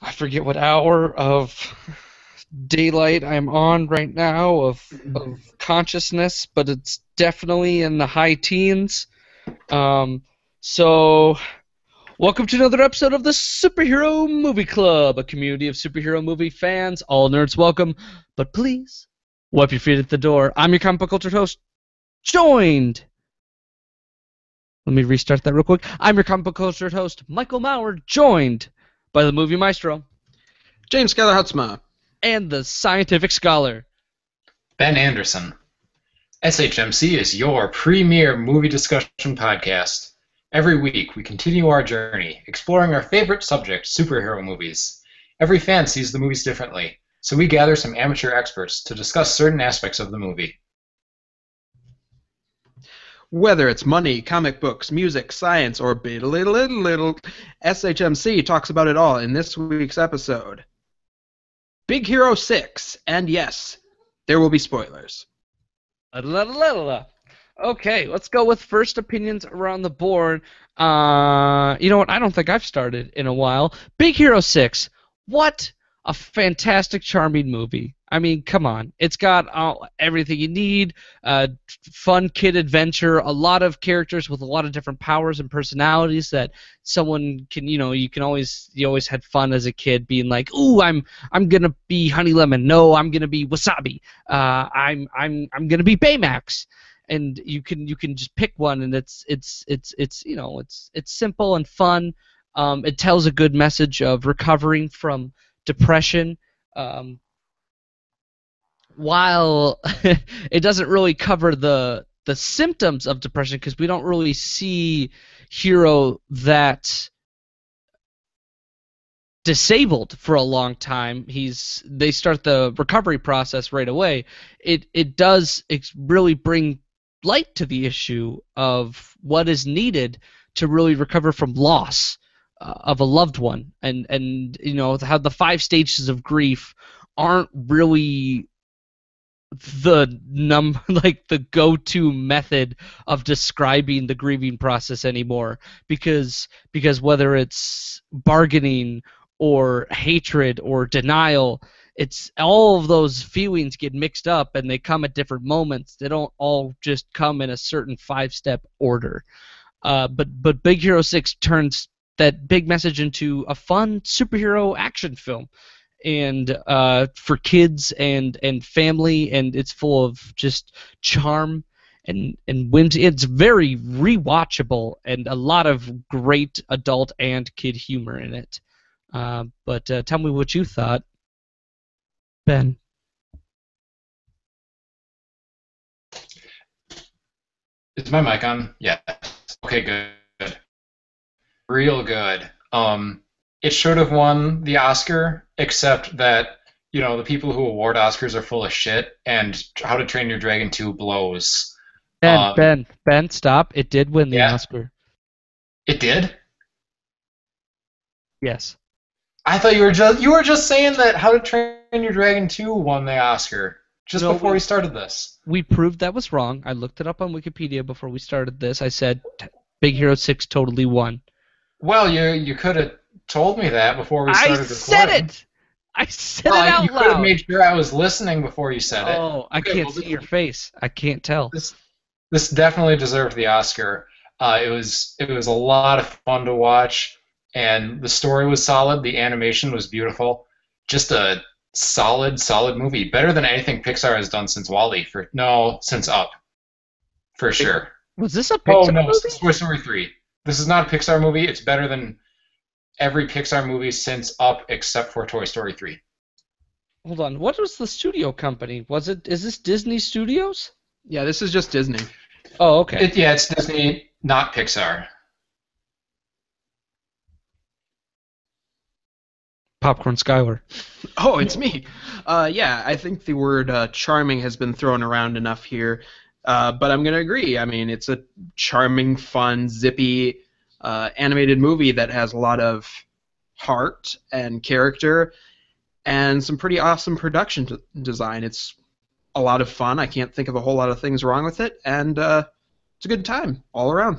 I forget what hour of daylight I'm on right now of consciousness, but it's definitely in the high teens. Um, so welcome to another episode of the Superhero Movie Club, a community of superhero movie fans. All nerds welcome, but please wipe your feet at the door. I'm your comic book culture host, joined. Let me restart that real quick. I'm your comic book culture host, Michael Maurer, joined by the movie maestro James Skylar Hutzma. and the scientific scholar. Ben Anderson. SHMC is your premier movie discussion podcast. Every week, we continue our journey, exploring our favorite subject, superhero movies. Every fan sees the movies differently, so we gather some amateur experts to discuss certain aspects of the movie. Whether it's money, comic books, music, science, or little, SHMC talks about it all in this week's episode. Big Hero 6, and yes, there will be spoilers. Okay, let's go with first opinions around the board. You know what? I don't think I've started in a while. Big Hero 6. What a fantastic, charming movie. I mean, come on. It's got everything you need. Fun kid adventure. A lot of characters with a lot of different powers and personalities that someone can, you always had fun as a kid being like, ooh, I'm gonna be Honey Lemon. No, I'm gonna be Wasabi. I'm gonna be Baymax. And you can just pick one, and it's simple and fun. It tells a good message of recovering from depression. While it doesn't really cover the symptoms of depression, because we don't really see Hero that disabled for a long time. They start the recovery process right away. It does really bring light to the issue of what is needed to really recover from loss of a loved one, and how the 5 stages of grief aren't really the go-to method of describing the grieving process anymore, because whether it's bargaining or hatred or denial, it's all of those feelings get mixed up, and they come at different moments. They don't all just come in a certain 5-step order. But Big Hero 6 turns that big message into a fun superhero action film, and for kids and family, and it's full of just charm and whimsy. It's very rewatchable, and a lot of great adult and kid humor in it. But tell me what you thought, Ben. Is my mic on? Yeah. Okay, good. Real good. It should have won the Oscar, except that, the people who award Oscars are full of shit, and How to Train Your Dragon 2 blows. Ben, stop. It did win the Yeah. Oscar. It did? Yes. I thought you were just saying that How to Train Your Dragon 2 won the Oscar just No, before we started this. We proved that was wrong. I looked it up on Wikipedia before we started this. I said Big Hero 6 totally won. Well, you could have told me that before we started recording. I said it out you loud. could have made sure I was listening before you said it. Oh, I can't see your face. I can't tell. This definitely deserved the Oscar. It was a lot of fun to watch, and the story was solid. The animation was beautiful. Just a solid movie. Better than anything Pixar has done since WALL-E. Since Up, for sure. Was this a Pixar movie? Toy Story 3. This is not a Pixar movie. It's better than every Pixar movie since Up, except for Toy Story 3. Hold on. What was the studio company? Is this Disney Studios? Yeah, this is just Disney. Oh, okay. It's Disney, not Pixar. Popcorn Skylar. Oh, it's me. Yeah, I think the word charming has been thrown around enough here, but I'm going to agree. I mean, it's a charming, fun, zippy animated movie that has a lot of heart and character and some pretty awesome production design. It's a lot of fun. I can't think of a whole lot of things wrong with it, and it's a good time all around.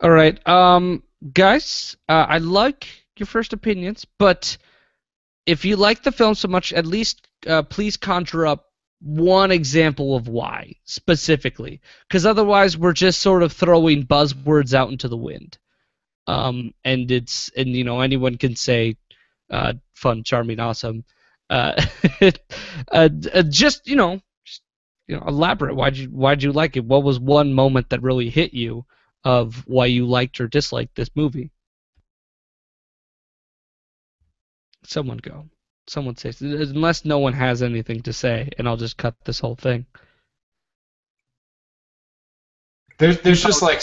All right, guys, I like your first opinions, but if you like the film so much, at least please conjure up one example of why specifically, because otherwise we're just sort of throwing buzzwords out into the wind. And anyone can say fun, charming, awesome. Uh, just elaborate. Why'd you like it? What was one moment that really hit you of why you liked or disliked this movie? Someone go. Someone say, unless no one has anything to say, and I'll just cut this whole thing. There's just like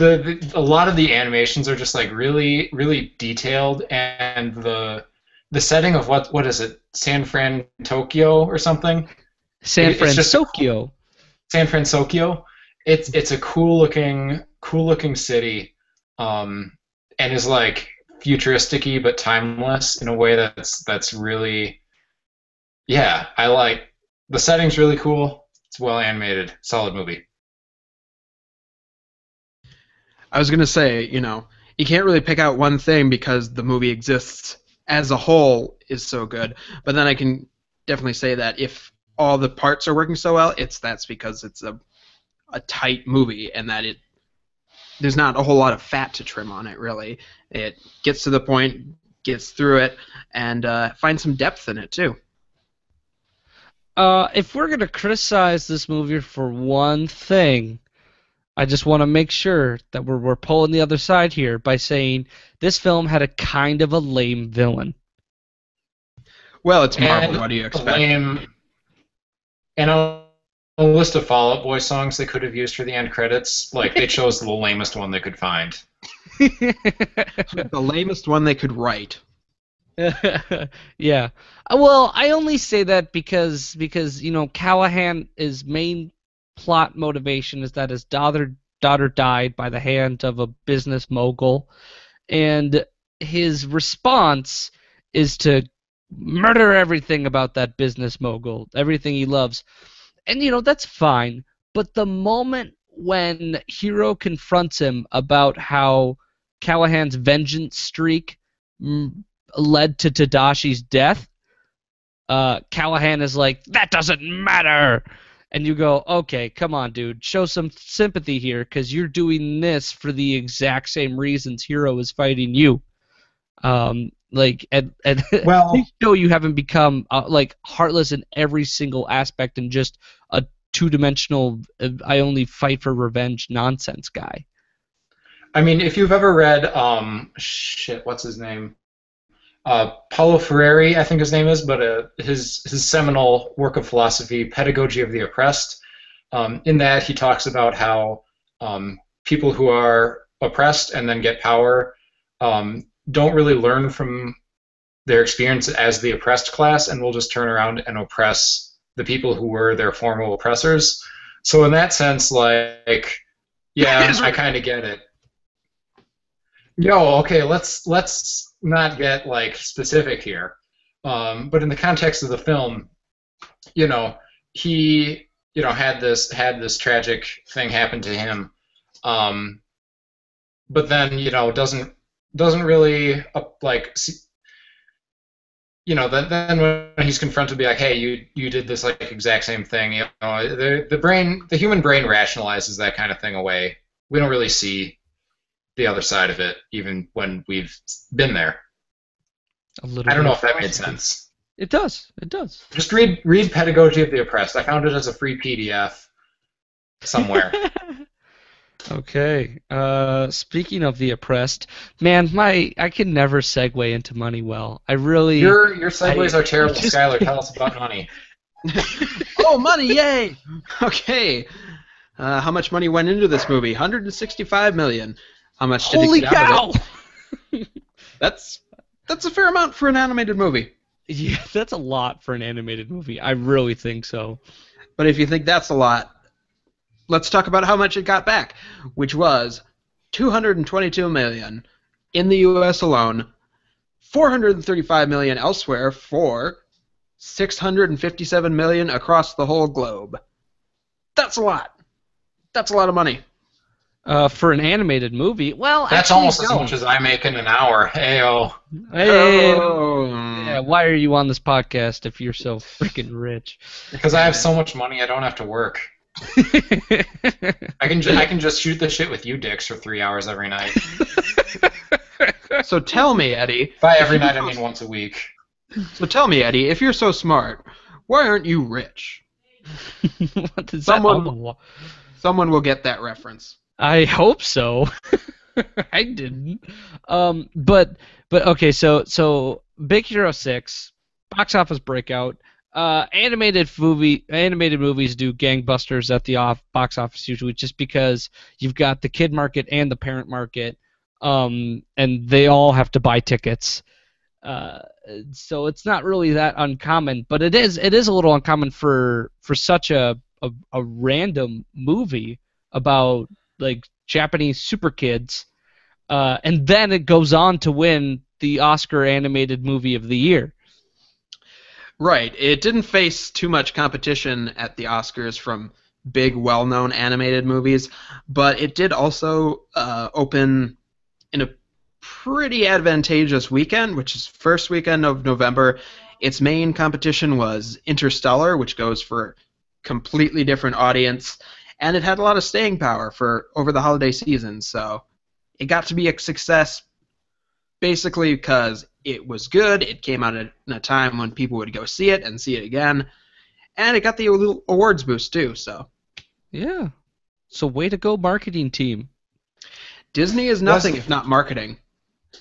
a lot of the animations are just like really really detailed, and the setting of what is it, San Fran Tokyo or something? San It's just Francisco. San Francisco. It's a cool looking city, and is like futuristic-y but timeless in a way that's really, yeah. I like the setting's really cool. It's well animated, solid movie. I was gonna say, you can't really pick out one thing because the movie exists as a whole is so good. But then I can definitely say that if all the parts are working so well, that's because it's a tight movie, and that there's not a whole lot of fat to trim on it, really. It gets to the point, gets through it, and finds some depth in it, too. If we're going to criticize this movie for one thing, I just want to make sure that we're pulling the other side here by saying this film had a kind of a lame villain. Well, it's Marvel. And what do you expect? And a list of Fall Out Boy songs they could have used for the end credits. Like, they chose the lamest one they could find. The lamest one they could write. Yeah. Well, I only say that because Callahan's main plot motivation is that his daughter died by the hand of a business mogul, and his response is to murder everything about that business mogul, everything he loves. And that's fine, but the moment when Hero confronts him about how Callahan's vengeance streak led to Tadashi's death, Callahan is like, that doesn't matter. And you go, okay, come on, dude, show some sympathy here, because you're doing this for the exact same reasons Hero is fighting you. And Well, please show you haven't become heartless in every single aspect and just a two-dimensional, I only fight for revenge nonsense guy. I mean, if you've ever read, what's his name? Paulo Freire, I think his name is, but his seminal work of philosophy, Pedagogy of the Oppressed. In that, he talks about how people who are oppressed and then get power don't really learn from their experience as the oppressed class, and will just turn around and oppress the people who were their former oppressors. So in that sense, like, yeah, I kind of get it. Okay, let's not get like specific here, but in the context of the film, he had this tragic thing happen to him, but then doesn't really then when he's confronted, be like, hey, you did this like exact same thing. The human brain rationalizes that kind of thing away. We don't really see the other side of it, even when we've been there. I don't know if that made sense. It does. It does. Just read Pedagogy of the Oppressed. I found it as a free PDF somewhere. Okay. Speaking of the oppressed, man, I can never segue into money well. I really. Your segues are terrible, Skylar. Tell us about money. Oh, money! Yay! Okay. How much money went into this movie? $165 million. How much did Holy it get out cow! of it? That's a fair amount for an animated movie. Yeah, that's a lot for an animated movie. I really think so. But if you think that's a lot, let's talk about how much it got back, which was $222 million in the U.S. alone, $435 million elsewhere, for $657 million across the whole globe. That's a lot. That's a lot of money. For an animated movie, well, That's actually, almost as no. much as I make in an hour. Ayo. Hey, Oh. yeah, why are you on this podcast if you're so freaking rich? Because I have so much money, I don't have to work. I can just shoot the shit with you dicks for 3 hours every night. So tell me, Eddie. By every night, I mean once a week. So tell me, Eddie, if you're so smart, why aren't you rich? What does Someone- that? Oh, Someone will get that reference. I hope so. I didn't. But okay. So Big Hero 6, box office breakout. Animated movies do gangbusters at the box office usually, just because you've got the kid market and the parent market, and they all have to buy tickets. So it's not really that uncommon, but it is a little uncommon for such a random movie about like Japanese super kids, and then it goes on to win the Oscar Animated Movie of the Year. Right. It didn't face too much competition at the Oscars from big, well-known animated movies, but it did also open in a pretty advantageous weekend, which is first weekend of November. Its main competition was Interstellar, which goes for a completely different audience, and it had a lot of staying power for over the holiday season, so it got to be a success basically because it was good, it came out in a time when people would go see it and see it again, and it got the little awards boost too, so. Yeah. So way to go, marketing team. Disney is nothing if not marketing.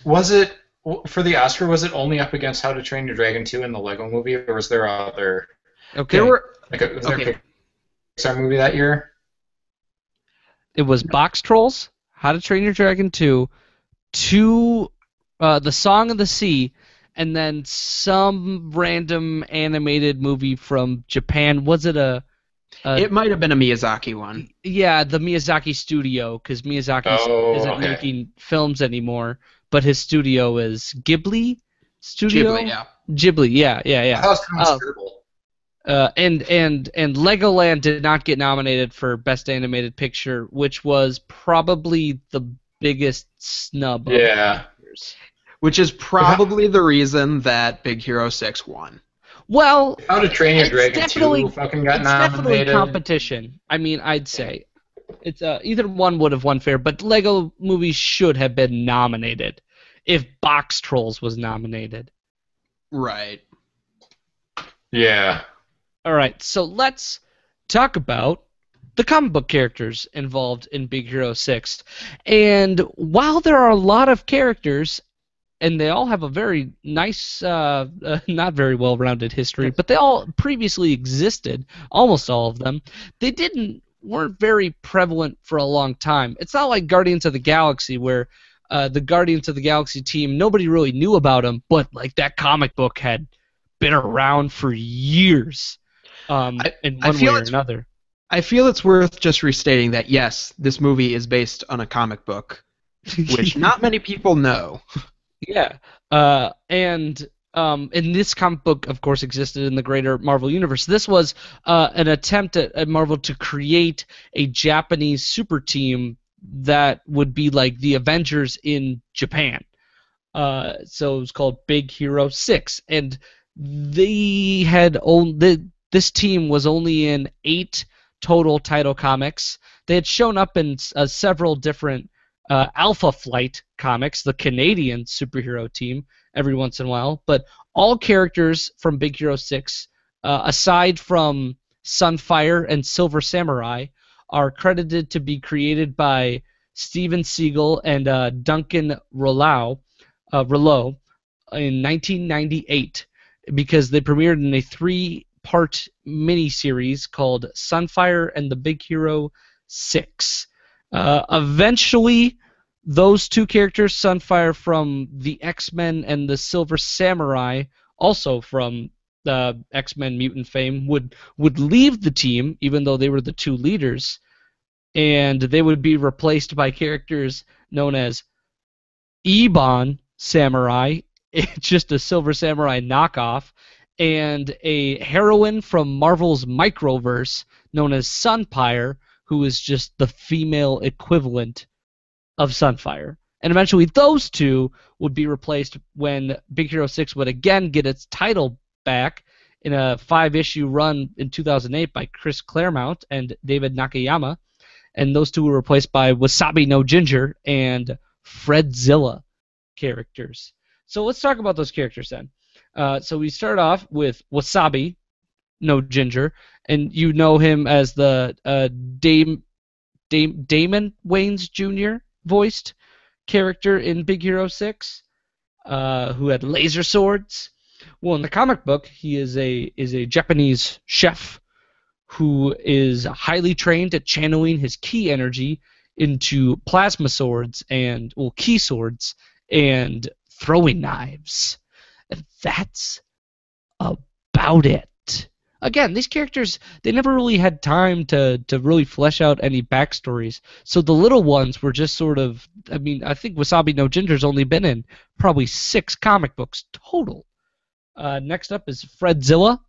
Was it, for the Oscar, was it only up against How to Train Your Dragon 2 and the Lego Movie, or was there other... Okay. Was there a Pixar movie that year? It was Box Trolls, How to Train Your Dragon 2, The Song of the Sea, and then some random animated movie from Japan. Was it It might have been a Miyazaki one. Yeah, the Miyazaki studio, because Miyazaki isn't making films anymore, but his studio is Ghibli Studio? Ghibli, yeah. Ghibli, yeah. That was kind of terrible. And Legoland did not get nominated for Best Animated Picture, which was probably the biggest snub. Yeah. Of the years. Which is probably the reason that Big Hero 6 won. Well, How to Train Your Dragon 2 fucking got it's definitely nominated. competition. I mean, I'd say it's either one would have won fair, but Lego movies should have been nominated if Box Trolls was nominated. Right. Yeah. All right, so let's talk about the comic book characters involved in Big Hero 6. And while there are a lot of characters, and they all have a very nice, not very well-rounded history, but they all previously existed, almost all of them, they weren't very prevalent for a long time. It's not like Guardians of the Galaxy, where the Guardians of the Galaxy team, nobody really knew about them, but like that comic book had been around for years. In one way or another. I feel it's worth just restating that, yes, this movie is based on a comic book, which not many people know. Yeah. And this comic book, of course, existed in the greater Marvel Universe. This was an attempt at Marvel to create a Japanese super team that would be like the Avengers in Japan. So it was called Big Hero 6. And they had this team was only in 8 total title comics. They had shown up in several different Alpha Flight comics, the Canadian superhero team, every once in a while. But all characters from Big Hero 6, aside from Sunfire and Silver Samurai, are credited to be created by Steven Seagal and Duncan Rouleau in 1998, because they premiered in a 3-part miniseries called Sunfire and the Big Hero 6. Eventually, those two characters, Sunfire from the X-Men and the Silver Samurai, also from the X-Men mutant fame, would leave the team, even though they were the 2 leaders, and they would be replaced by characters known as Ebon Samurai, just a Silver Samurai knockoff, and a heroine from Marvel's Microverse known as Sunfire, who is just the female equivalent of Sunfire. And eventually those two would be replaced when Big Hero 6 would again get its title back in a 5-issue run in 2008 by Chris Claremont and David Nakayama. And those two were replaced by Wasabi no Ginger and Fredzilla characters. So let's talk about those characters then. So we start off with Wasabi no Ginger, and you know him as the Damon Wayans Jr. voiced character in Big Hero 6, who had laser swords. Well, in the comic book, he is a Japanese chef who is highly trained at channeling his ki energy into plasma swords and ki swords and throwing knives. And that's about it. Again, these characters, they never really had time to really flesh out any backstories. So the little ones were just sort of, I mean, I think Wasabi no Ginger's only been in probably 6 comic books total. Next up is Fredzilla,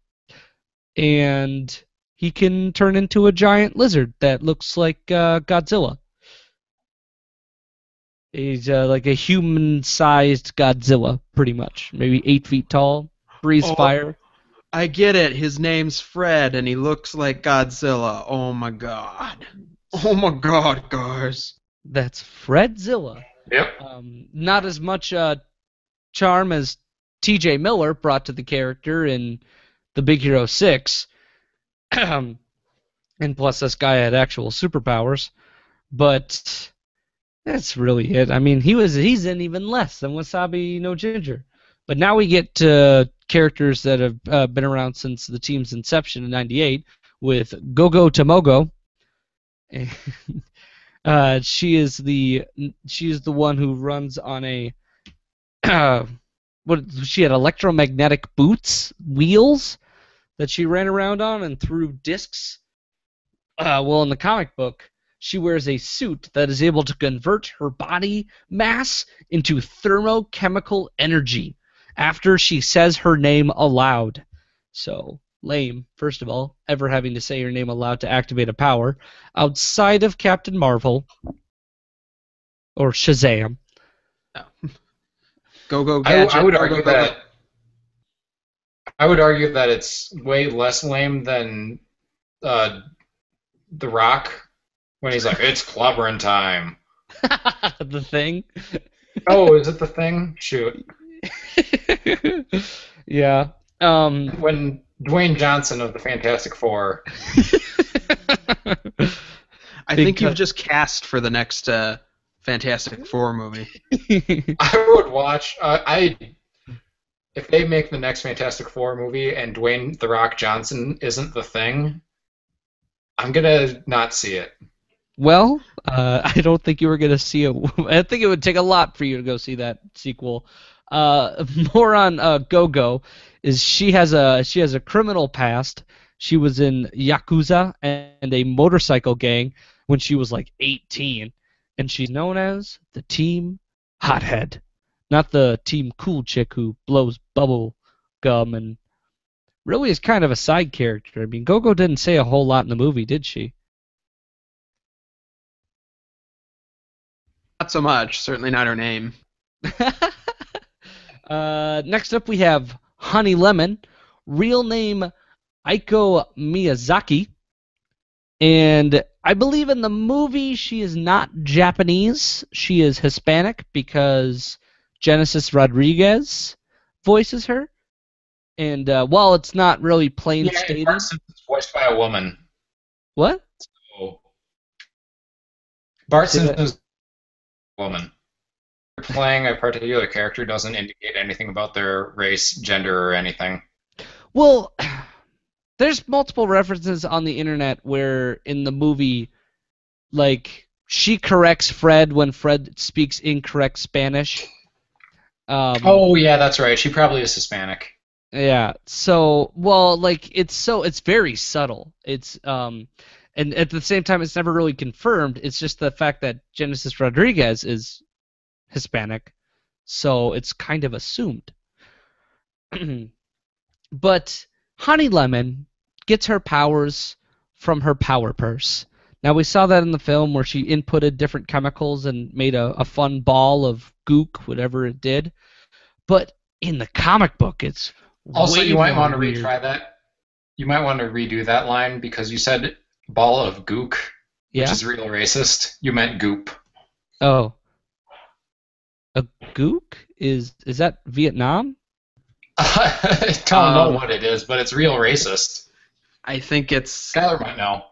and he can turn into a giant lizard that looks like Godzilla. He's like a human-sized Godzilla, pretty much. Maybe 8 feet tall, breathes fire. I get it. His name's Fred, and he looks like Godzilla. Oh my god. Oh my god, guys. That's Fredzilla. Yep. Not as much charm as T.J. Miller brought to the character in the Big Hero 6. And plus, this guy had actual superpowers. But that's really it. I mean, he's in even less than Wasabi no Ginger. But now we get to characters that have been around since the team's inception in '98 with Gogo Tomogo. She is the one who runs on a she had electromagnetic wheels that she ran around on and threw discs. Well, in the comic book, she wears a suit that is able to convert her body mass into thermochemical energy after she says her name aloud. So, lame, first of all, ever having to say your name aloud to activate a power, outside of Captain Marvel or Shazam. No. Go Gadget. I would argue that. I would argue that it's way less lame than The Rock when he's like, "It's clobbering time." The Thing. Oh, is it The Thing? Shoot. Yeah. When Dwayne Johnson of the Fantastic Four. I think you've just cast for the next Fantastic Four movie. I would watch. If they make the next Fantastic Four movie and Dwayne "The Rock" Johnson isn't The Thing, I'm gonna not see it. Well, I don't think you were gonna see it. I think it would take a lot for you to go see that sequel. More on Go-Go is she has a criminal past. She was in Yakuza and a motorcycle gang when she was like 18, and she's known as the Team Hothead, not the Team Cool Chick who blows bubble gum and really is kind of a side character. I mean, Go-Go didn't say a whole lot in the movie, did she? Not so much. Certainly not her name. Next up, we have Honey Lemon, real name Aiko Miyazaki, and I believe in the movie she is not Japanese. She is Hispanic because Genesis Rodriguez voices her. And while it's not really plain stated, Bart Simpson's voiced by a woman. What? So, Bart Simpson's a woman. Playing a particular character doesn't indicate anything about their race, gender, or anything. Well, there's multiple references on the internet where in the movie, like, she corrects Fred when Fred speaks incorrect Spanish. Oh yeah, that's right. She probably is Hispanic. Yeah. So, well, like it's very subtle. It's and at the same time, it's never really confirmed. It's just the fact that Genesis Rodriguez is Hispanic, so it's kind of assumed. But Honey Lemon gets her powers from her power purse. Now we saw that in the film where she inputted different chemicals and made a fun ball of gook, whatever it did. But in the comic book, it's Also, way you might more want to weird. retry that. You might want to redo that line because you said ball of gook, which Yeah? is real racist. You meant goop. Oh. A gook? Is that Vietnam? I don't know what it is, but it's real racist. I think it's Skylar might know.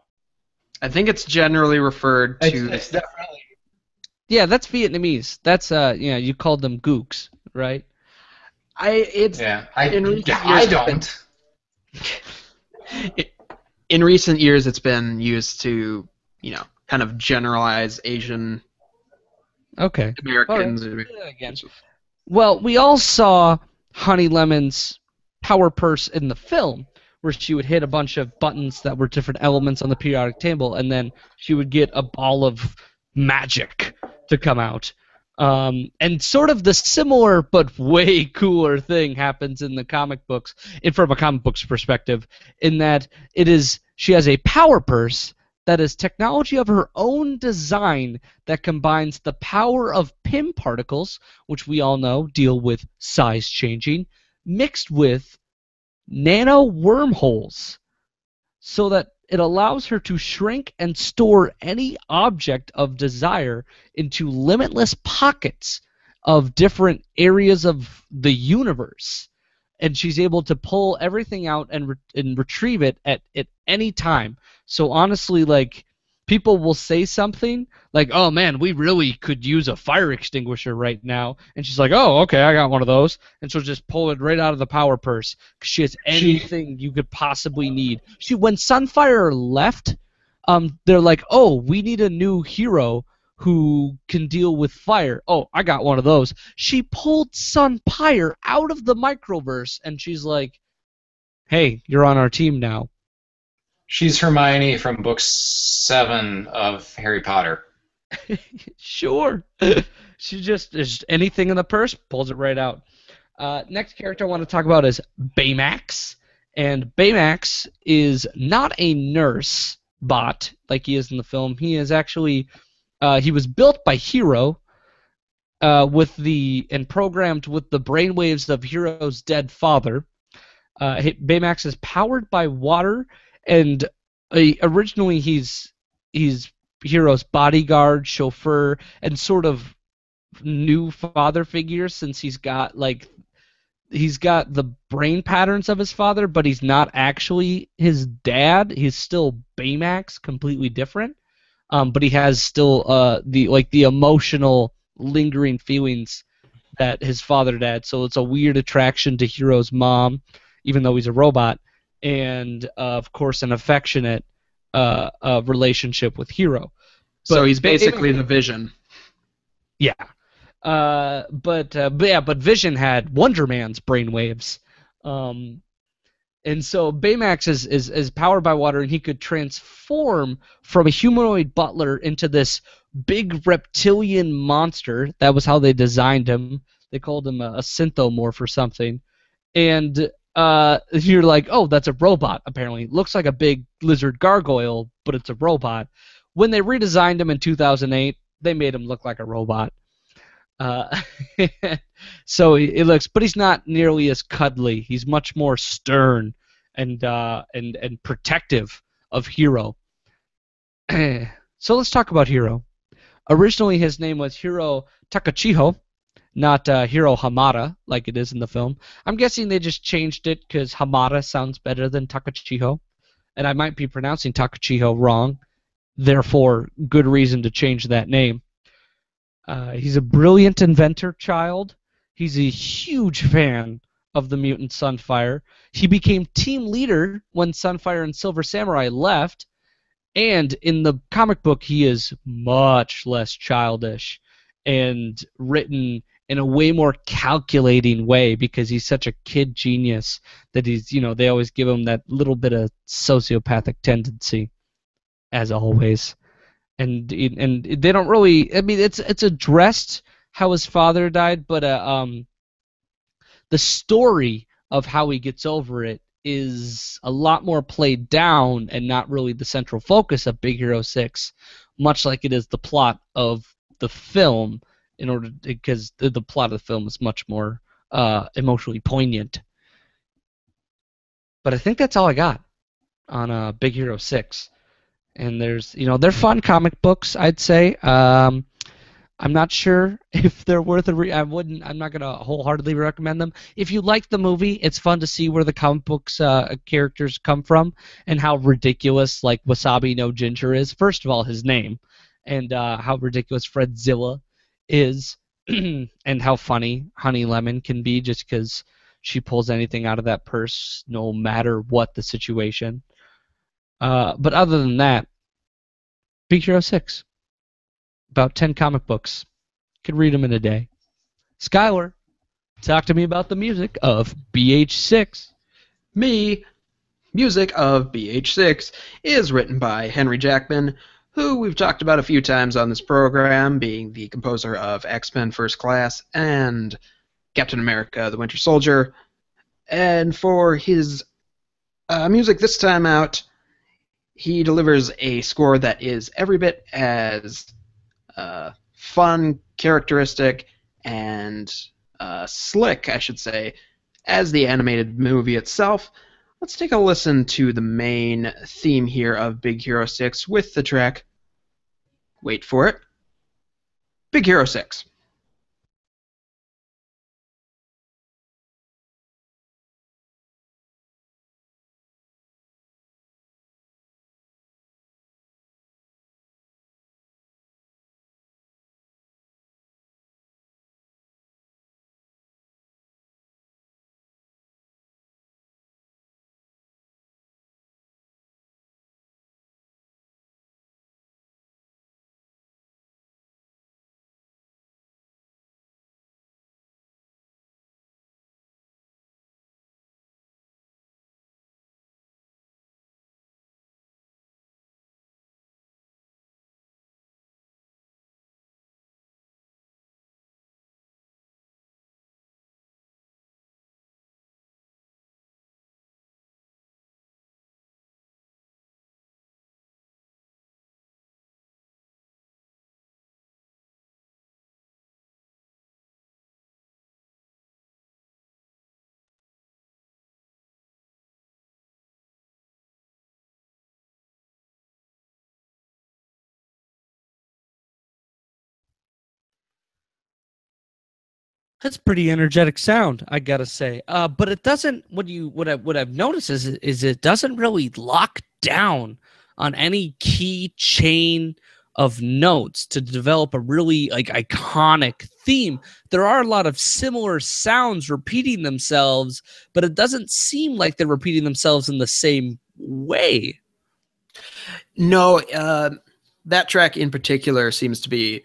generally referred to. It's definitely. Yeah, that's Vietnamese. That's you called them gooks, right? I don't. In recent years, it's been used to, kind of generalize Asian Okay. Americans. All right. Again. Well, we all saw Honey Lemon's power purse in the film, where she would hit a bunch of buttons that were different elements on the periodic table, and then she would get a ball of magic to come out. And sort of the similar but way cooler thing happens in the comic books, from a comic book's perspective, in that she has a power purse that is technology of her own design that combines the power of Pym particles, which we all know deal with size changing, mixed with nano wormholes, so that it allows her to shrink and store any object of desire into limitless pockets of different areas of the universe. And she's able to pull everything out and retrieve it at any time. So honestly, like, people will say something like, "Oh man, we really could use a fire extinguisher right now," and she's like, "Oh, okay, I got one of those," and she'll just pull it right out of the power purse because she has anything you could possibly need. When Sunfire left, they're like, "Oh, we need a new hero who can deal with fire." Oh, I got one of those. She pulled Sunfire out of the microverse, and she's like, "Hey, you're on our team now." She's Hermione from book 7 of Harry Potter. Sure. She just anything in the purse, pulls it right out. Next character I want to talk about is Baymax. And Baymax is not a nurse bot like he is in the film. He is actually he was built by Hero and programmed with the brainwaves of Hero's dead father. Baymax is powered by water, and originally he's Hero's bodyguard, chauffeur, and sort of new father figure, since he's got the brain patterns of his father, but he's not actually his dad. He's still Baymax, completely different. But he has still the emotional, lingering feelings that his father had. So it's a weird attraction to Hero's mom, even though he's a robot, and of course an affectionate relationship with Hero. So he's basically the Vision. Yeah. But Vision had Wonder Man's brainwaves. And so Baymax is powered by water, and he could transform from a humanoid butler into this big reptilian monster. That was how they designed him. They called him a synthomorph or something. And you're like, oh, that's a robot, apparently. It looks like a big lizard gargoyle, but it's a robot. When they redesigned him in 2008, they made him look like a robot. So it looks, but he's not nearly as cuddly. He's much more stern and protective of Hero. So let's talk about Hero. Originally, his name was Hiro Takachiho, not Hiro Hamada like it is in the film. I'm guessing they just changed it because Hamada sounds better than Takachiho, and I might be pronouncing Takachiho wrong. Therefore, good reason to change that name. He's a brilliant inventor child. He's a huge fan of the mutant Sunfire. He became team leader when Sunfire and Silver Samurai left, and in the comic book he is much less childish and written in a way more calculating way because he's such a kid genius that they always give him that little bit of sociopathic tendency, as always. And they don't really. I mean, it's addressed how his father died, but the story of how he gets over it is a lot more played down and not really the central focus of Big Hero 6, much like it is the plot of the film, because the plot of the film is much more emotionally poignant. But I think that's all I got on Big Hero 6. And they're fun comic books, I'd say. I'm not sure if they're worth I'm not gonna wholeheartedly recommend them. If you like the movie, it's fun to see where the comic books characters come from and how ridiculous like Wasabi No Ginger is. First of all, his name, and how ridiculous Fredzilla is, and how funny Honey Lemon can be just because she pulls anything out of that purse, no matter what the situation. But other than that, Big Hero 6. About 10 comic books. Could read them in a day. Skylar, talk to me about the music of BH6. Me, music of BH6 is written by Henry Jackman, who we've talked about a few times on this program, being the composer of X-Men First Class and Captain America the Winter Soldier. And for his music this time out, he delivers a score that is every bit as fun, characteristic, and slick, I should say, as the animated movie itself. Let's take a listen to the main theme here of Big Hero 6 with the track, wait for it, Big Hero 6. That's pretty energetic sound, I gotta say. But it doesn't. What I've noticed is it doesn't really lock down on any key chain of notes to develop a really like iconic theme. There are a lot of similar sounds repeating themselves, but it doesn't seem like they're repeating themselves in the same way. No, that track in particular seems to be,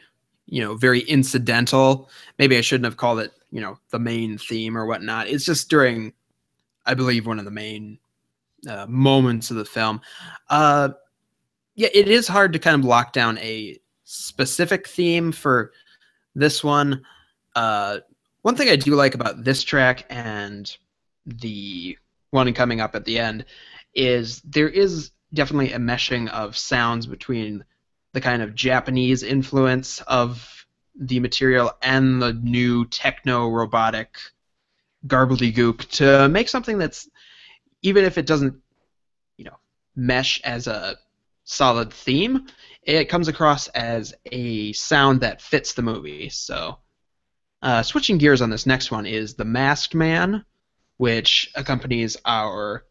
very incidental. Maybe I shouldn't have called it, the main theme or whatnot. It's just during, I believe, one of the main moments of the film. Yeah, it is hard to kind of lock down a specific theme for this one. One thing I do like about this track and the one coming up at the end is there is definitely a meshing of sounds between the kind of Japanese influence of the material and the new techno robotic garbledygook to make something that's, even if it doesn't, mesh as a solid theme, it comes across as a sound that fits the movie. So switching gears on this next one is The Masked Man, which accompanies our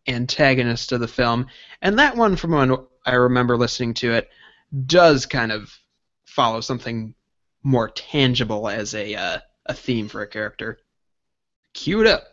antagonist of the film. And that one, from when I remember listening to it, does kind of follow something more tangible as a theme for a character. Cue it up.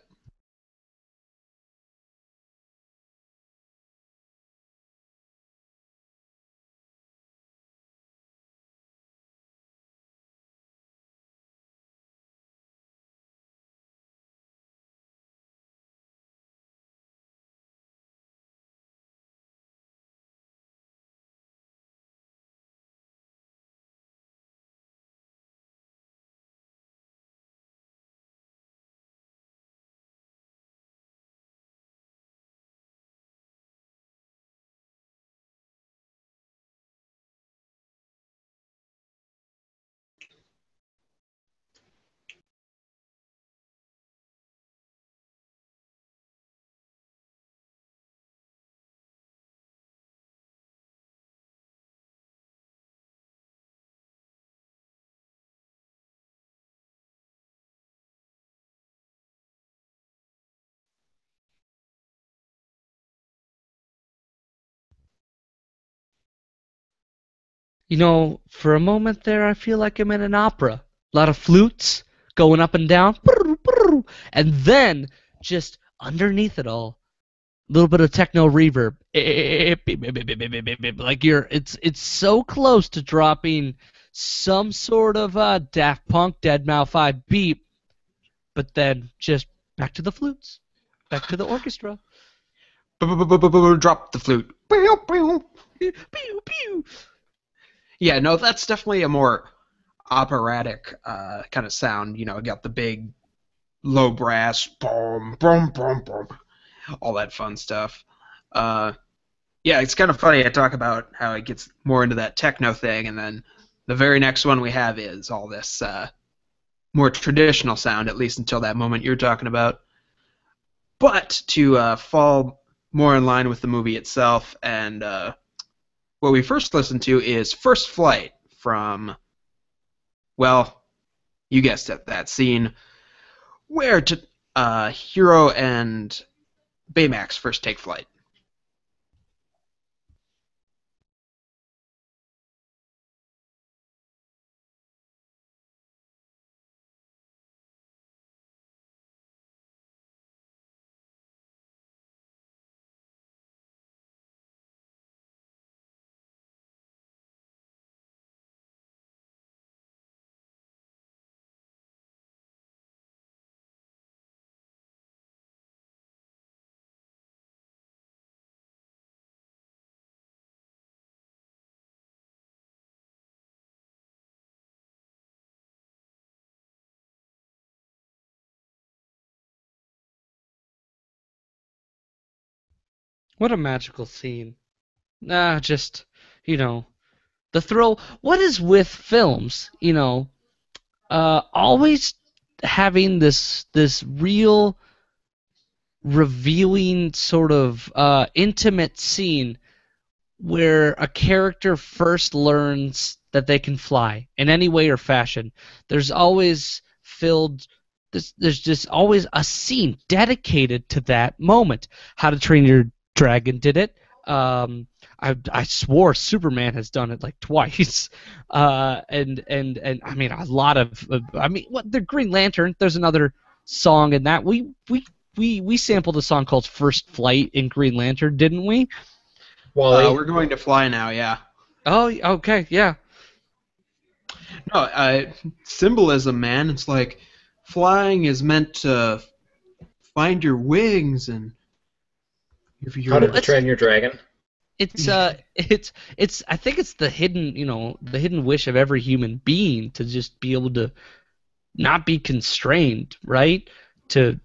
For a moment there, I feel like I'm in an opera. A lot of flutes going up and down, and then just underneath it all, a little bit of techno reverb. Like it's so close to dropping some sort of Daft Punk Dead Mouse 5 beat, but then just back to the flutes, back to the orchestra. Drop the flute. Pew pew. Yeah, no, that's definitely a more operatic kind of sound. You got the big low brass, boom, boom, boom, boom, all that fun stuff. Yeah, it's kind of funny. I talk about how it gets more into that techno thing, and then the very next one we have is all this more traditional sound, at least until that moment you're talking about. But to fall more in line with the movie itself, and what we first listened to is First Flight from, well, you guessed it, that scene where Hero and Baymax first take flight. What a magical scene. Just, you know, the thrill. What is with films, always having this real revealing sort of intimate scene where a character first learns that they can fly in any way or fashion. There's always filled there's just always a scene dedicated to that moment. How to Train Your Dragon did it. I swore Superman has done it like twice, and I mean a lot of what the Green Lantern. There's another song in that we sampled a song called First Flight in Green Lantern, didn't we? Wally. We're going to fly now, yeah. Oh, okay, yeah. No, symbolism, man. It's like flying is meant to find your wings and if you're. How to Train Your Dragon. It's I think it's the hidden wish of every human being to just be able to not be constrained, right? To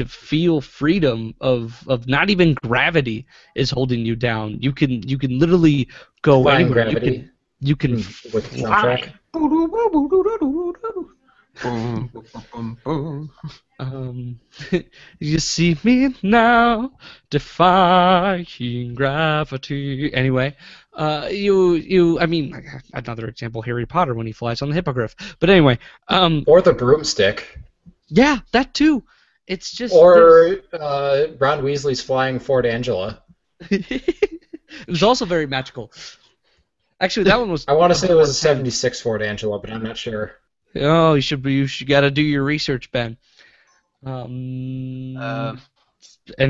feel freedom of not even gravity is holding you down. You can literally go Flying anywhere. gravity. You can With the fly. Soundtrack. You see me now, defying gravity. Anyway, I mean, another example, Harry Potter when he flies on the hippogriff. But anyway, Or the broomstick. yeah, that too. It's just. Or Ron Weasley's flying Fort Angela. It was also very magical. Actually, that one was. I want to say it was a 76 Fort Angela, but I'm not sure. Oh, you should got to do your research, Ben. Any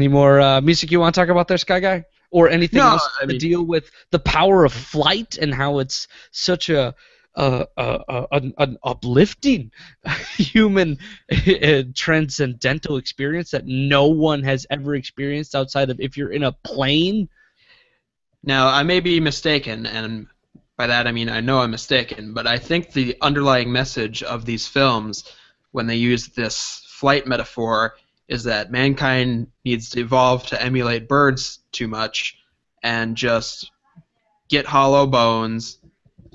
more music you want to talk about there, Sky Guy? Or anything else to deal with the power of flight and how it's such an uplifting human transcendental experience that no one has ever experienced outside of if you're in a plane? Now, I may be mistaken, and by that I mean I know I'm mistaken, but I think the underlying message of these films, when they use this flight metaphor, is that mankind needs to evolve to emulate birds too much and just get hollow bones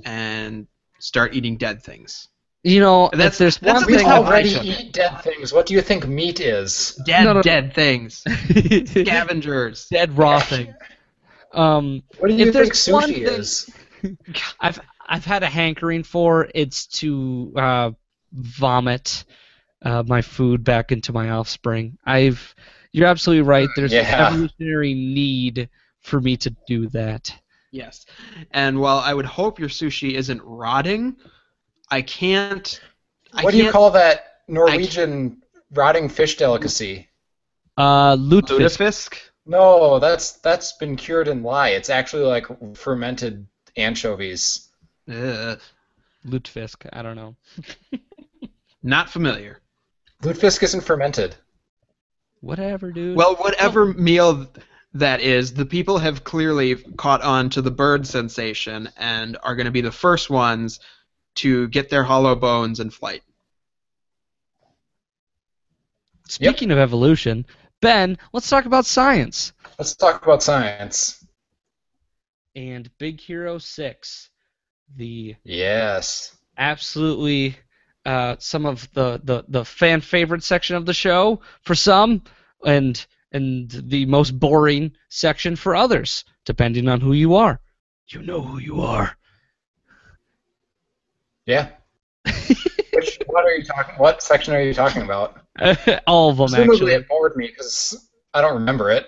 and start eating dead things. There's one We thing already eat dead things. What do you think meat is? Dead things. Scavengers. Dead raw thing. What do you think sushi is? I've had a hankering for, it's to vomit my food back into my offspring. You're absolutely right. There's an evolutionary need for me to do that. Yes. And while I would hope your sushi isn't rotting, I can't. I What do you can't. call that I can't. Norwegian rotting fish delicacy? Lutefisk. Lutefisk? No, that's been cured in lye. It's actually like fermented anchovies. Ugh. Lutefisk. I don't know. Not familiar. Lutefisk isn't fermented. Whatever, dude. Well, whatever meal that is, the people have clearly caught on to the bird sensation and are going to be the first ones to get their hollow bones in flight. Yep. Speaking of evolution, Ben, let's talk about science. Let's talk about science. And Big Hero 6, the Yes. absolutely some of the fan favorite section of the show for some, and the most boring section for others, depending on who you are. You know who you are. Yeah. What section are you talking about? All of them, Presumably actually. it bored me because I don't remember it.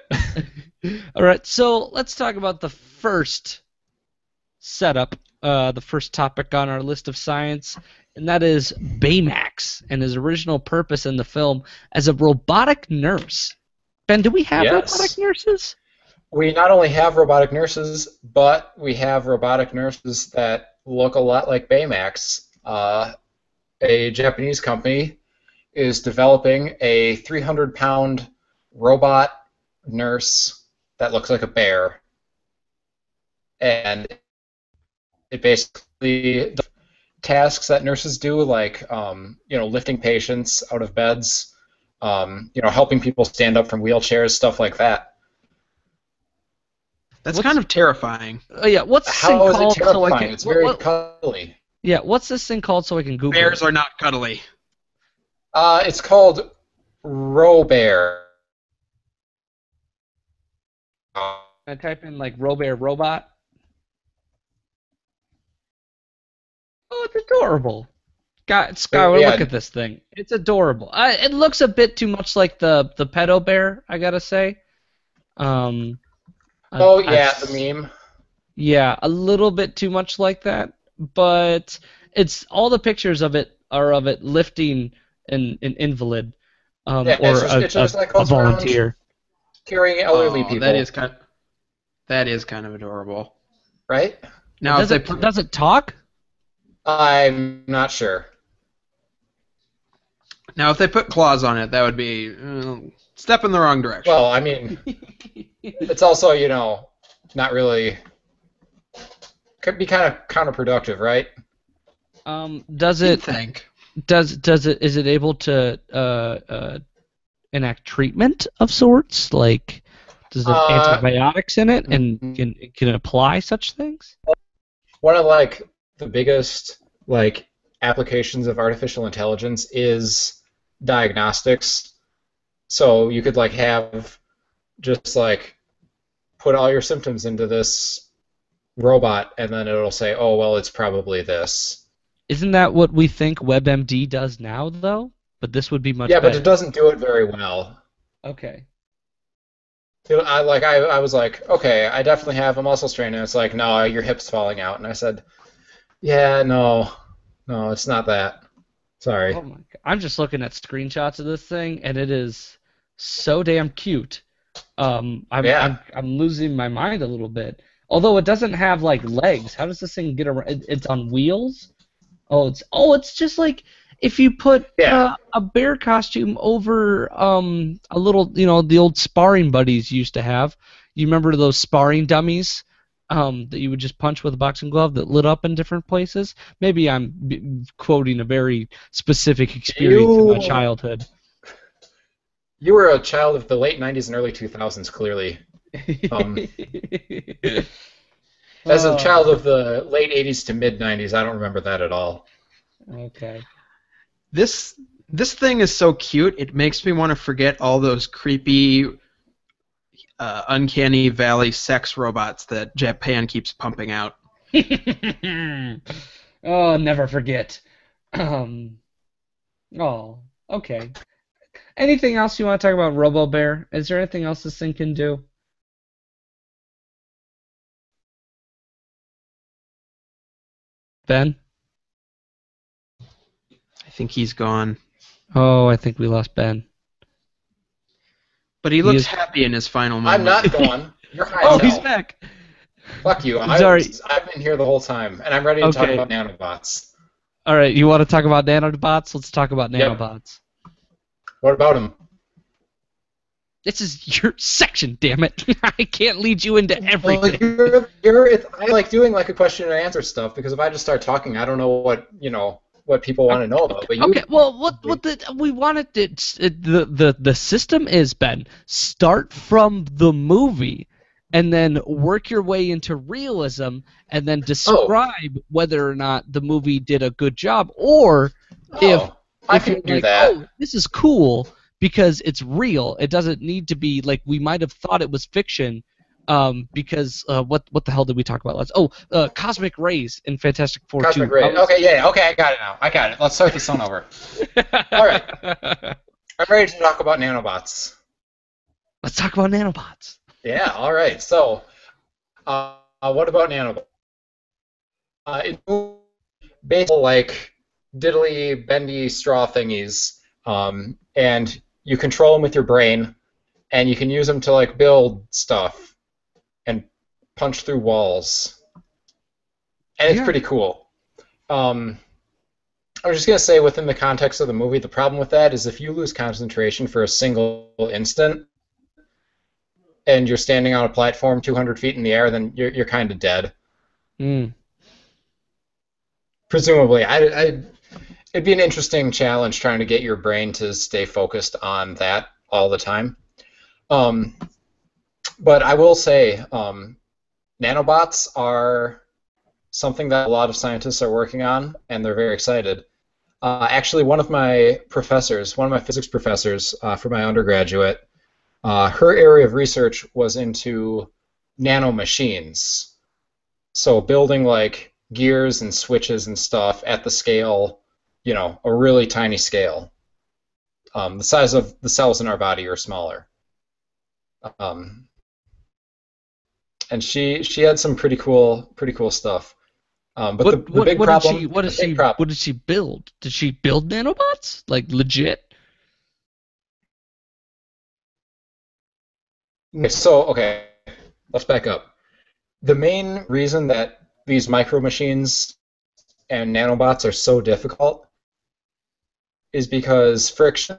All right, so let's talk about the first setup, the first topic on our list of science, and that is Baymax and his original purpose in the film as a robotic nurse. Ben, do we have Yes. robotic nurses? We not only have robotic nurses, but we have robotic nurses that look a lot like Baymax. A Japanese company is developing a 300-pound robot nurse that looks like a bear. And it basically does tasks that nurses do, like lifting patients out of beds, helping people stand up from wheelchairs, stuff like that. That's kind of terrifying. Yeah, what's this thing How is called? it terrifying? It's very cuddly. Yeah, what's this thing called so I can Google Bears it? are not cuddly. It's called Robear. I type in like Robert robot. Oh, it's adorable. Skylar, Yeah. look at this thing. It's adorable. It looks a bit too much like the pedo bear, I gotta say. Um, The meme. Yeah, a little bit too much like that, but it's all the pictures of it are of it lifting an invalid, or it's just like a goes around volunteer. carrying elderly Oh, people. that is kind of adorable. Right? Now, Does it talk? I'm not sure. if they put claws on it, that would be step in the wrong direction. Well, I mean, it's also, not really. Could be kind of counterproductive, right? Does You'd it think. is it able to enact treatment of sorts? Like, does it have antibiotics in it and can it apply such things? One of the biggest applications of artificial intelligence is diagnostics. So you could have just put all your symptoms into this robot, and then it'll say, oh well, it's probably this. Isn't that what we think WebMD does now, though? But this would be much better. But it doesn't do it very well. Okay. I was like, okay, I definitely have a muscle strain, and it's like, no, your hip's falling out, and I said, yeah, no, it's not that. Sorry. Oh my God. I'm just looking at screenshots of this thing, and it is so damn cute. I'm losing my mind a little bit. Although it doesn't have legs. How does this thing get around? It's on wheels. It's just like if you put a bear costume over a little, the old sparring buddies used to have. You remember those sparring dummies that you would just punch with a boxing glove that lit up in different places? Maybe I'm quoting a very specific experience in my childhood. You were a child of the late 90s and early 2000s, clearly. As a child of the late 80s to mid 90s, I don't remember that at all. Okay. This thing is so cute, it makes me want to forget all those creepy, uncanny valley sex robots that Japan keeps pumping out. Oh, never forget. Okay. Anything else you want to talk about Robo Bear? Is there anything else this thing can do? Ben? I think he's gone. Oh, I think we lost Ben. But he He looks is- happy in his final I'm moment. not gone. You're high Oh, as he's hell. back. Fuck you. Sorry. I've been here the whole time, and I'm ready to talk Okay. about nanobots. All right, you want to talk about nanobots? Let's talk about Yep. nanobots. What about him? This is your section, damn it! I can't lead you into everything. I like doing like a question and answer stuff because if I just start talking, I don't know what people want to know about. But you, Okay, well, we wanted the system is, Ben, start from the movie, and then work your way into realism, and then describe whether or not the movie did a good job, or if I if can you're do like, that. oh, this is cool because it's real. It doesn't need to be like we might have thought it was fiction. Because what the hell did we talk about last? Oh, cosmic rays in Fantastic Four 2. Cosmic Ray. Okay, yeah, okay, I got it now. I got it. Let's start this one over. All right. I'm ready to talk about nanobots. Let's talk about nanobots. Yeah, all right. So, what about nanobots? It's basically like diddly, bendy straw thingies, and you control them with your brain, and you can use them to like build stuff and punch through walls, and it's pretty cool. I was just gonna say, within the context of the movie, the problem with that is if you lose concentration for a single instant, and you're standing on a platform 200 feet in the air, then you're kind of dead. Presumably, it'd be an interesting challenge trying to get your brain to stay focused on that all the time. But I will say, nanobots are something that a lot of scientists are working on, and they're very excited. Actually, one of my physics professors for my undergraduate, her area of research was into nanomachines. So building like gears and switches and stuff at the scale, a really tiny scale. The size of the cells in our body are smaller. And she had some pretty cool stuff. But the big problem. What did she build? Did she build nanobots? Like legit? Okay, let's back up. The main reason that these micro machines and nanobots are so difficult is because friction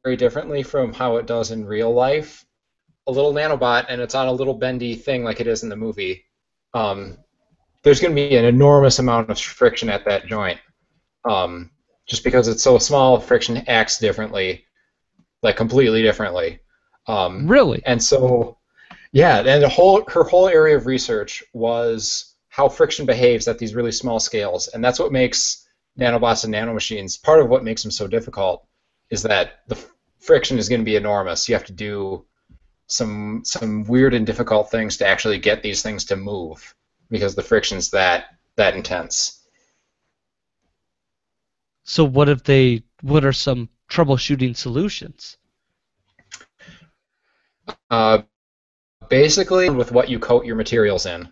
very differently from how it does in real life. A little nanobot, and it's on a little bendy thing like it is in the movie. There's going to be an enormous amount of friction at that joint. Just because it's so small, friction acts differently, like completely differently. Really? And so, yeah, and her whole area of research was how friction behaves at these really small scales, and that's what makes nanobots and nanomachines. Part of what makes them so difficult is that the friction is going to be enormous. You have to do some weird and difficult things to actually get these things to move because the friction's that intense. So what are some troubleshooting solutions? Basically, with what you coat your materials in.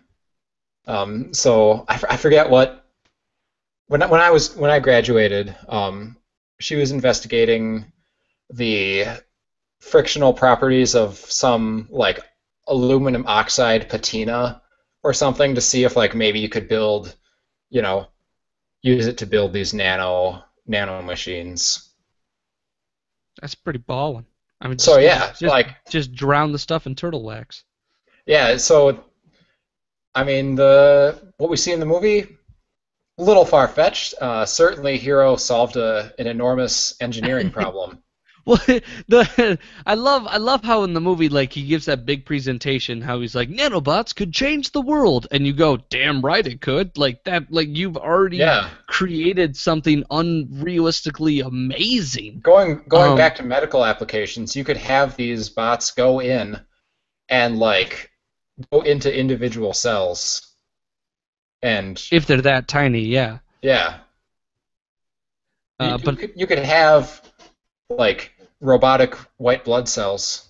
So I forget what. When I graduated, she was investigating the frictional properties of some like aluminum oxide patina or something to see if like maybe you could build, use it to build these nano machines. That's pretty ballin'. I mean, so yeah, just drown the stuff in turtle wax. Yeah, so I mean what we see in the movie, a little far-fetched. Certainly, Hero solved an enormous engineering problem. Well, I love how in the movie like he gives that big presentation how he's like nanobots could change the world, and you go, damn right it could, like that, like you've already created something unrealistically amazing. Going back to medical applications, you could have these bots go in and like go into individual cells, and if they're that tiny, yeah. You could have like robotic white blood cells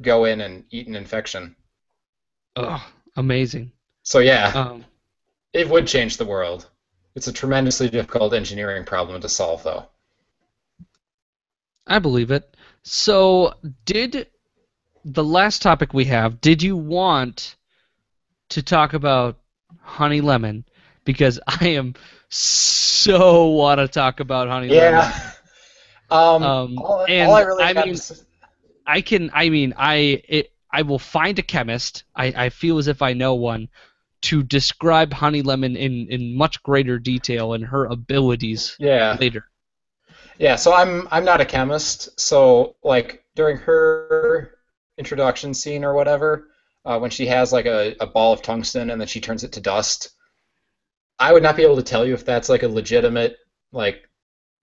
go in and eat an infection. Oh, amazing. So yeah. It would change the world. It's a tremendously difficult engineering problem to solve, though. I believe it. So, did the last topic we have, did you want to talk about Honey Lemon? Because I am so want to talk about Honey Lemon. Yeah. And all I really I got mean, to say, I will find a chemist. I feel as if I know one to describe Honey Lemon in much greater detail and her abilities yeah. later. Yeah, so I'm not a chemist, so like during her introduction scene or whatever, when she has like a ball of tungsten and then she turns it to dust, I would not be able to tell you if that's like a legitimate, like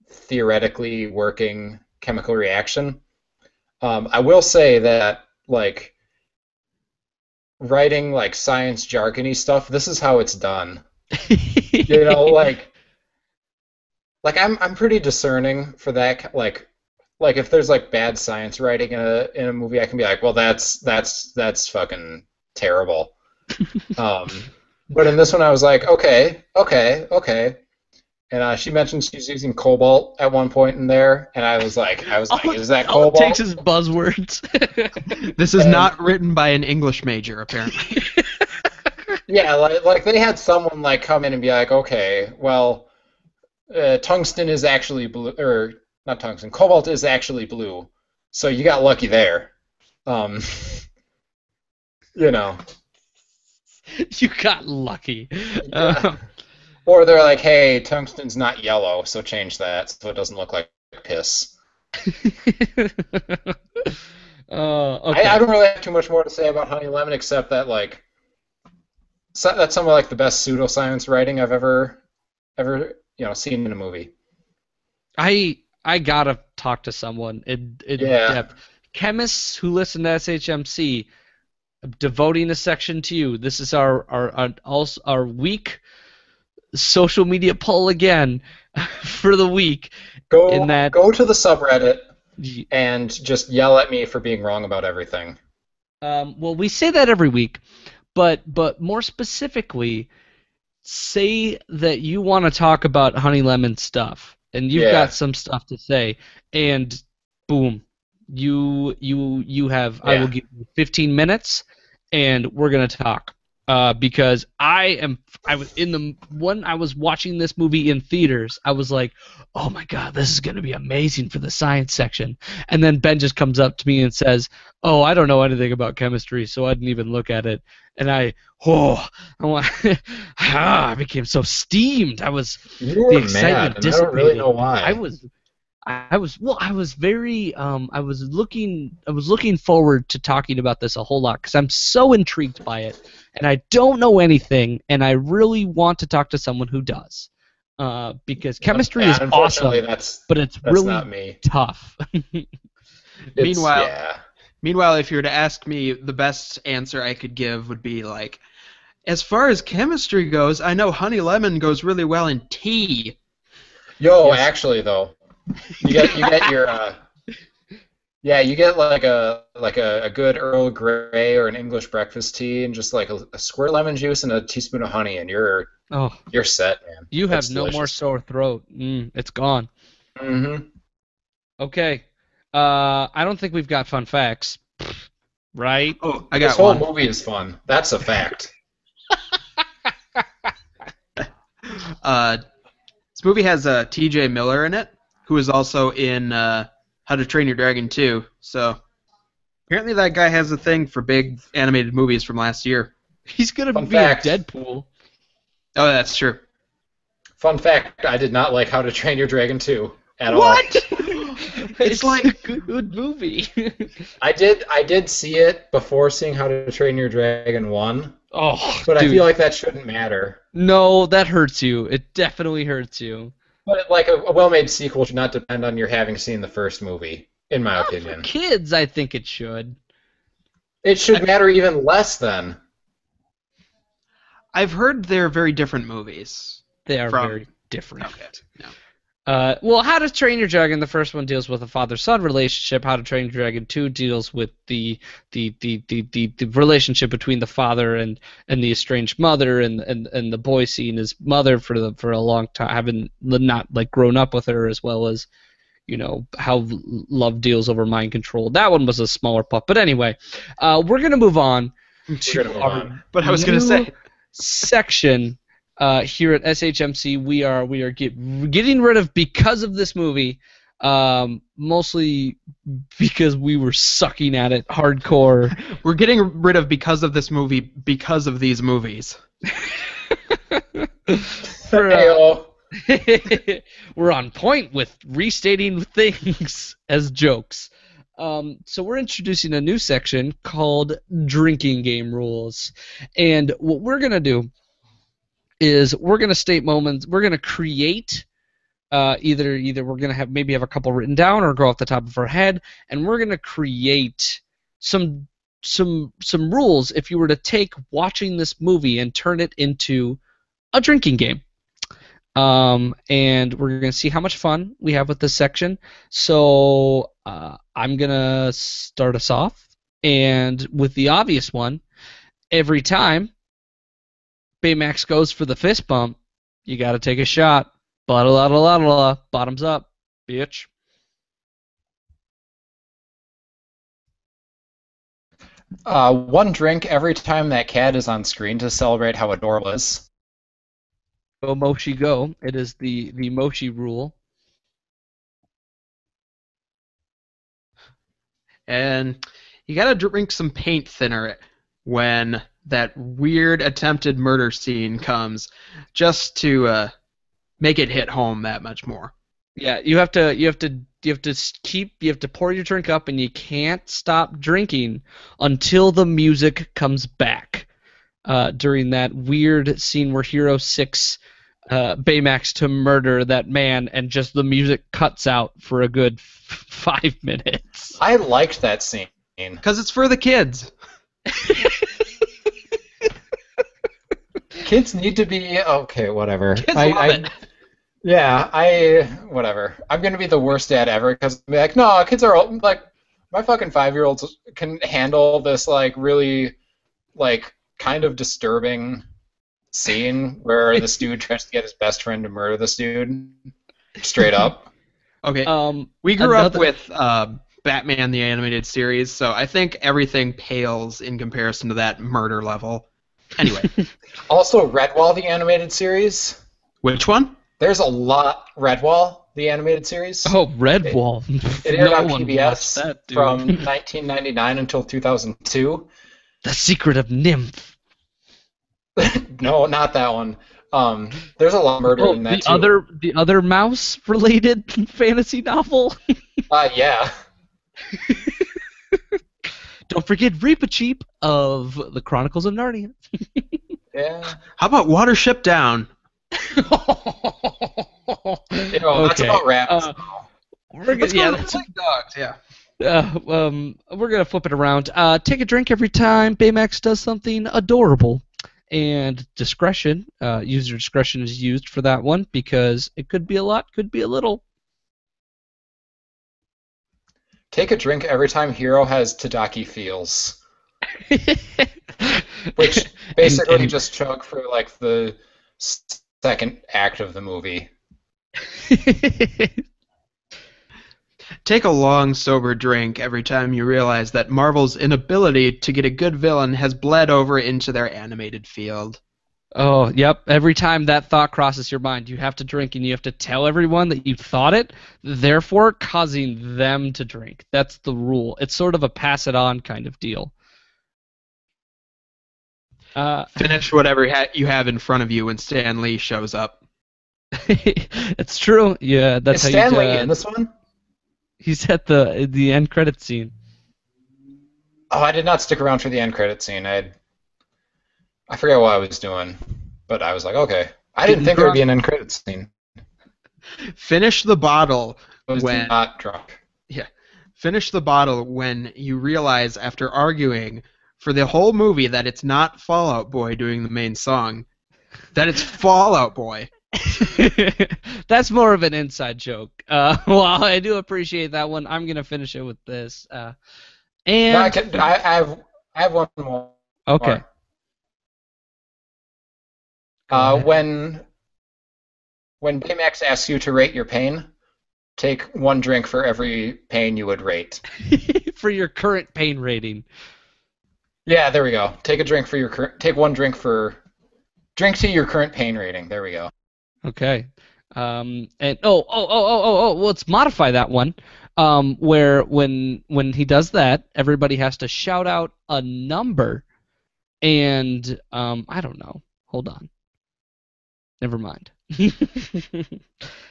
theoretically working chemical reaction. I will say that like writing like science jargony stuff, this is how it's done. You know, like I'm pretty discerning for that. Like if there's like bad science writing in a movie, I can be like, well, that's fucking terrible. Um, but in this one, I was like, okay. And she mentioned she's using cobalt at one point in there, and I was like, is that All it cobalt? takes is buzzwords. This is not written by an English major, apparently. Yeah, like they had someone like come in and be like, okay, well, tungsten is actually blue, or not tungsten, cobalt is actually blue, so you got lucky there. Um, you know. You got lucky. Yeah. Or they're like, hey, tungsten's not yellow, so change that so it doesn't look like piss. Okay. I don't really have too much more to say about Honey Lemon except that like that's some of like the best pseudoscience writing I've ever seen in a movie. I gotta talk to someone in Yeah. depth. Chemists who listen to SHMC, I'm devoting a section to you. This is our week social media poll again for the week. Go to the subreddit and just yell at me for being wrong about everything. Well, we say that every week, but more specifically, say that you want to talk about Honey Lemon stuff, and you've got some stuff to say, and boom, you have. I will give you 15 minutes, and we're gonna talk. Because I was watching this movie in theaters, I was like, oh my god, this is gonna be amazing for the science section. And then Ben just comes up to me and says, oh, I don't know anything about chemistry, so I didn't even look at it. And I became so steamed. You were The excitement mad, and I don't really know why. I was very I was looking forward to talking about this a whole lot because I'm so intrigued by it, and I don't know anything, and I really want to talk to someone who does, because chemistry is awesome, but it's really not me. tough. Meanwhile, if you were to ask me, the best answer I could give would be like, as far as chemistry goes, I know Honey Lemon goes really well in tea. Yo, yes. Actually though. You get your you get like a good Earl Grey or an English breakfast tea and just like a squirt of lemon juice and a teaspoon of honey and you're set, man. You have no more sore throat. It's gone. Mm-hmm. Okay. I don't think we've got fun facts, right? Oh, I got this whole one. movie is fun. That's a fact. This movie has T.J. Miller in it, who is also in How to Train Your Dragon 2. So apparently that guy has a thing for big animated movies from last year. He's gonna be in Deadpool. Oh, that's true. Fun fact: I did not like How to Train Your Dragon 2 at all. What? It's like a good movie. I did see it before seeing How to Train Your Dragon 1. Oh, but dude. I feel like that shouldn't matter. No, that hurts you. It definitely hurts you. But like a well-made sequel should not depend on your having seen the first movie, in my opinion. For kids, I think it should. It should matter even less then. I've heard they're very different movies. They are very different. Okay. No. Well, How to Train Your Dragon, the first one deals with a father-son relationship. How to Train Your Dragon 2 deals with the relationship between the father and the estranged mother, and the boy seeing his mother for a long time, having not like grown up with her, as well as how love deals over mind control. That one was a smaller pup, but anyway, we're gonna move on to our But I was gonna say section. Here at SHMC, we are getting rid of because of this movie, mostly because we were sucking at it hardcore. We're getting rid of because of this movie because of these movies. We're on point with restating things as jokes. So we're introducing a new section called Drinking Game Rules, and what we're gonna do is we're going to state moments. We're going to create either we're going to have a couple written down or go off the top of our head, and we're going to create some rules if you were to take watching this movie and turn it into a drinking game. And we're going to see how much fun we have with this section. So I'm going to start us off, and with the obvious one, every time Baymax goes for the fist bump, you gotta take a shot. Bottoms up, bitch. One drink every time that cat is on screen to celebrate how adorable it is. Go Moshi go. It is the Moshi rule. And you gotta drink some paint thinner when that weird attempted murder scene comes, just to make it hit home that much more. Yeah, you have to pour your drink up, and you can't stop drinking until the music comes back. During that weird scene where Hero 6 Baymax to murder that man, and just the music cuts out for a good 5 minutes. I liked that scene. Because it's for the kids. Kids need to be okay. Whatever. Kids love it. Yeah, whatever. I'm gonna be the worst dad ever because I'm like, no, kids are like, my fucking 5-year-olds can handle this like really, like kind of disturbing scene where this dude tries to get his best friend to murder this dude, straight up. Okay. We grew up with Batman the Animated Series, so I think everything pales in comparison to that murder level. Anyway. Also, Redwall the Animated Series. Which one? There's a lot. Redwall the Animated Series. Oh, Redwall. It aired on PBS from 1999 until 2002. The Secret of Nymph. No, not that one. There's a lot of murder in that too. The other mouse-related fantasy novel. Yeah. Don't forget Reepicheep of the Chronicles of Narnia. Yeah. How about Watership Down? That's about rabbits. That's like dogs. Yeah. We're gonna flip it around. Take a drink every time Baymax does something adorable, and discretion. User discretion is used for that one because it could be a lot, could be a little. Take a drink every time Hero has Tadaki feels. Which basically just chug for like the second act of the movie. Take a long, sober drink every time you realize that Marvel's inability to get a good villain has bled over into their animated field. Oh, yep. Every time that thought crosses your mind, you have to drink, and you have to tell everyone that you thought it, therefore causing them to drink. That's the rule. It's sort of a pass-it-on kind of deal. Finish whatever you have in front of you when Stan Lee shows up. It's true. Yeah, that's Is how Stan Lee in this one? He's at the end credit scene. Oh, I did not stick around for the end credit scene. I forget what I was doing, but I was like, okay. I didn't think there would be an end credit scene. Finish the bottle when not drunk. Yeah. Finish the bottle when you realize after arguing for the whole movie that it's not Fall Out Boy doing the main song, that it's Fall Out Boy. That's more of an inside joke. Well, I do appreciate that one. I'm gonna finish it with this. No, And I have one more. okay, go Uh, ahead. when when Baymax asks you to rate your pain, take one drink for every pain you would rate. For your current pain rating. Yeah, there we go. Take one drink drink to your current pain rating. There we go. Okay. And well, let's modify that one. Where when he does that, everybody has to shout out a number, and I don't know. Hold on. Never mind.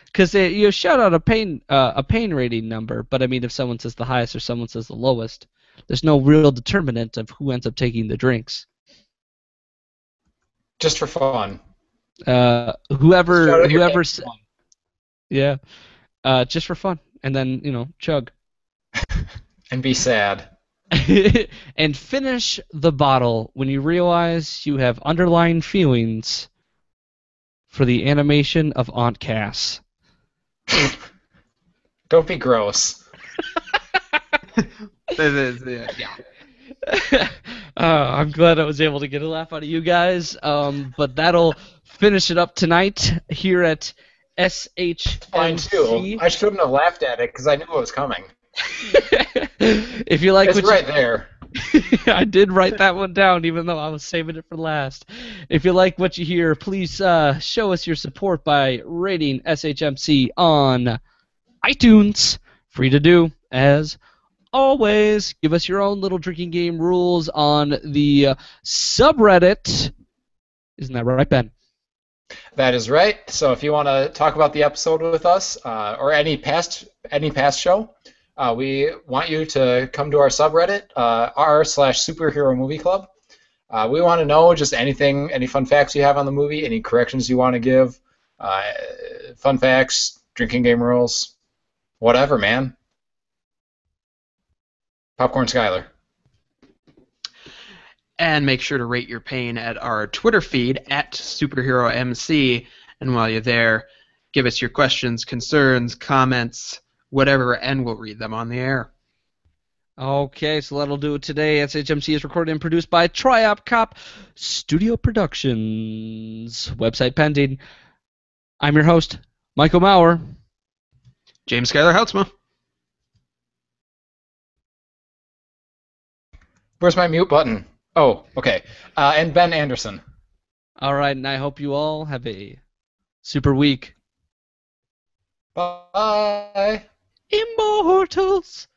Because you shout out a pain rating number, but I mean, if someone says the highest or someone says the lowest, there's no real determinant of who ends up taking the drinks. Just for fun. Whoever Shout out your whoever pain s- one. yeah, just for fun, and then chug. And be sad. And finish the bottle when you realize you have underlying feelings for the animation of Aunt Cass. Don't be gross. Yeah. I'm glad I was able to get a laugh out of you guys. But that'll finish it up tonight here at Mine too. SHMC. I shouldn't have laughed at it because I knew it was coming. If you like It's what right there. I did write that one down, even though I was saving it for last. If you like what you hear, please show us your support by rating SHMC on iTunes. Free to do, as always. Give us your own little drinking game rules on the subreddit. Isn't that right, Ben? That is right. So if you want to talk about the episode with us or any past show, we want you to come to our subreddit, r/superhero movie club. We want to know just anything, any fun facts you have on the movie, any corrections you want to give, fun facts, drinking game rules, whatever, man. Popcorn Skyler. And make sure to rate your pain at our Twitter feed at SuperheroMC. And while you're there, give us your questions, concerns, comments, whatever, and we'll read them on the air. Okay, so that'll do it today. SHMC is recorded and produced by Triop Cop Studio Productions. Website pending. I'm your host, Michael Maurer. James Skyler Houtsma. Where's my mute button? Oh, okay. And Ben Anderson. All right, and I hope you all have a super week. Bye. Immortals!